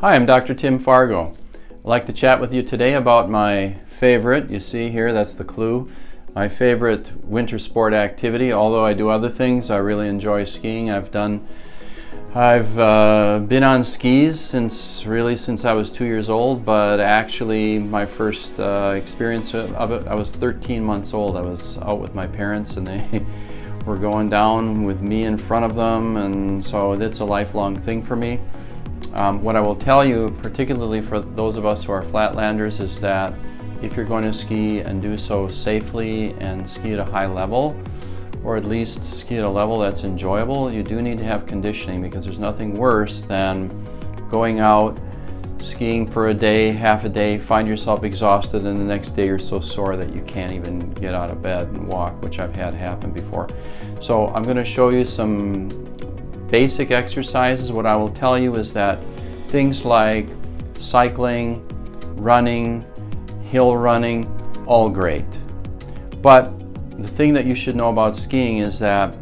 Hi, I'm Dr. Tim Fargo. I'd like to chat with you today about my favorite, you see here, that's the clue, my favorite winter sport activity. Although I do other things, I really enjoy skiing. I've been on skis since I was 2 years old, but actually my first experience of it, I was 13 months old. I was out with my parents and they were going down with me in front of them, and so it's a lifelong thing for me. What I will tell you, particularly for those of us who are flatlanders, is that if you're going to ski and do so safely and ski at a high level, or at least ski at a level that's enjoyable, you do need to have conditioning, because there's nothing worse than going out, skiing for a day, half a day, find yourself exhausted, and the next day you're so sore that you can't even get out of bed and walk, which I've had happen before. So I'm going to show you some basic exercises. What I will tell you is that things like cycling, running, hill running, all great. But the thing that you should know about skiing is that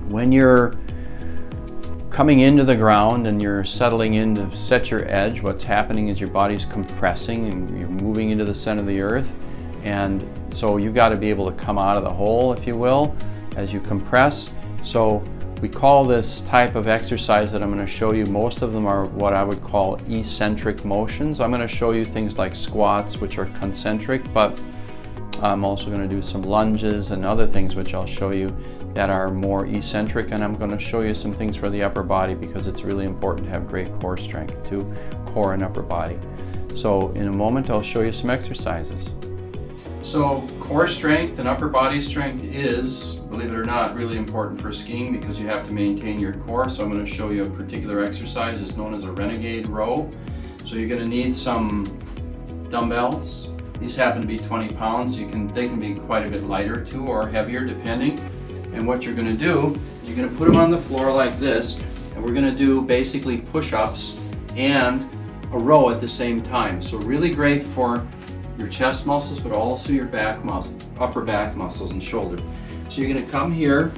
when you're coming into the ground and you're settling in to set your edge, what's happening is your body's compressing and you're moving into the center of the earth. And so you've got to be able to come out of the hole, if you will, as you compress. So we call this type of exercise that I'm going to show you, most of them are what I would call eccentric motions. I'm going to show you things like squats, which are concentric, but I'm also going to do some lunges and other things which I'll show you that are more eccentric, and I'm going to show you some things for the upper body, because it's really important to have great core strength too, core and upper body. So in a moment I'll show you some exercises. So core strength and upper body strength is, believe it or not, really important for skiing, because you have to maintain your core. So I'm going to show you a particular exercise. It's known as a renegade row. So you're going to need some dumbbells. These happen to be 20 pounds. They can be quite a bit lighter too, or heavier depending. And what you're going to do is you're going to put them on the floor like this, and we're going to do basically push-ups and a row at the same time. So really great for your chest muscles, but also your back muscles, upper back muscles and shoulder. So you're going to come here,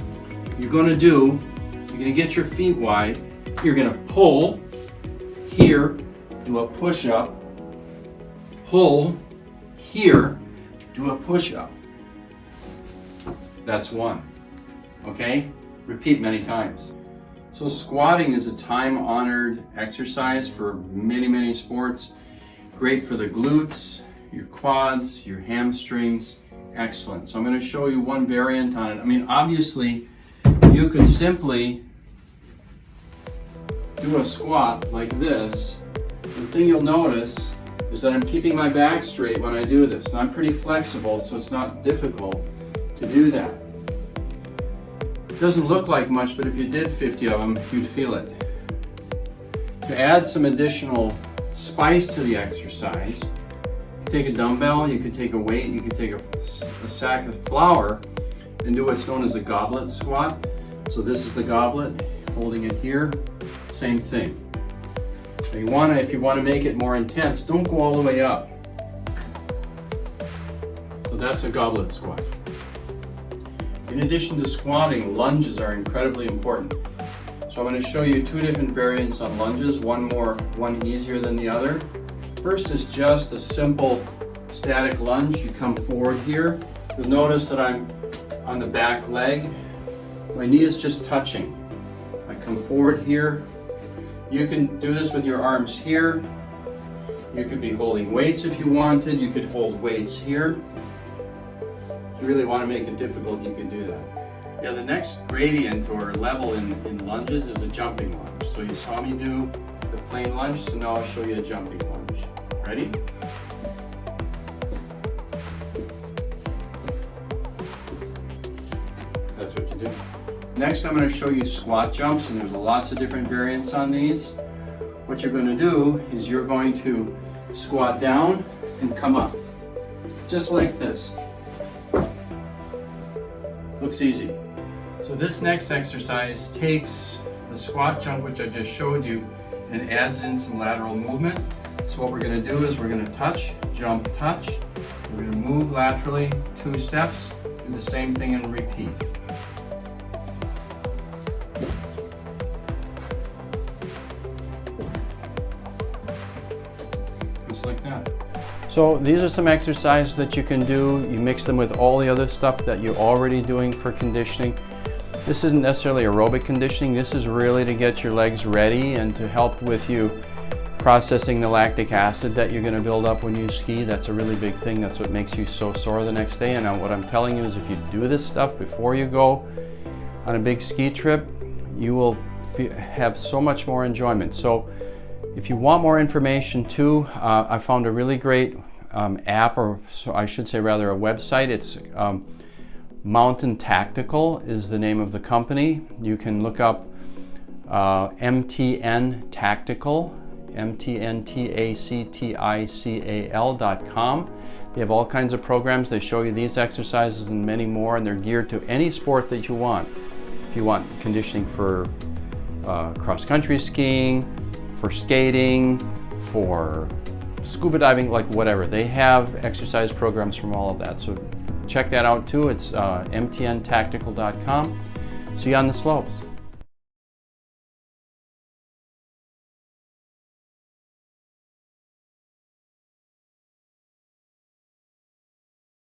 you're going to get your feet wide, you're going to pull here, do a push-up, pull here, do a push-up. That's one. Okay? Repeat many times. So squatting is a time-honored exercise for many sports. Great for the glutes, your quads, your hamstrings. Excellent. So I'm going to show you one variant on it. I mean, obviously, you could simply do a squat like this. The thing you'll notice is that I'm keeping my back straight when I do this. And I'm pretty flexible, so it's not difficult to do that. It doesn't look like much, but if you did 50 of them, you'd feel it. To add some additional spice to the exercise, take a dumbbell, you could take a weight, you could take a sack of flour and do what's known as a goblet squat. So this is the goblet, holding it here, same thing. Now if you want to make it more intense, don't go all the way up. So that's a goblet squat. In addition to squatting, lunges are incredibly important. So I'm going to show you two different variants on lunges, one easier than the other. First is just a simple static lunge. You come forward here. You'll notice that I'm on the back leg. My knee is just touching. I come forward here. You can do this with your arms here. You could be holding weights if you wanted. You could hold weights here. If you really want to make it difficult, you can do that. Yeah, the next gradient or level in lunges is a jumping lunge. So you saw me do the plain lunge, so now I'll show you a jumping lunge. Ready? That's what you do. Next, I'm going to show you squat jumps, and there's lots of different variants on these. What you're going to do is you're going to squat down and come up, just like this. Looks easy. So this next exercise takes the squat jump, which I just showed you, and adds in some lateral movement. So what we're going to do is we're going to touch, jump, touch. We're going to move laterally 2 steps, do the same thing and repeat. just like that. So these are some exercises that you can do. You mix them with all the other stuff that you're already doing for conditioning. This isn't necessarily aerobic conditioning. This is really to get your legs ready and to help with you processing the lactic acid that you're going to build up when you ski. That's a really big thing. That's what makes you so sore the next day. And what I'm telling you is if you do this stuff before you go on a big ski trip, you will have so much more enjoyment. So if you want more information too, I found a really great app, or so I should say rather a website. It's Mountain Tactical is the name of the company. You can look up MTN Tactical, MTNTACTICAL.com. They have all kinds of programs. They show you these exercises and many more, and they're geared to any sport that you want. If you want conditioning for cross-country skiing, for skating, for scuba diving, like whatever. They have exercise programs from all of that. So check that out too. It's mtntactical.com. See you on the slopes.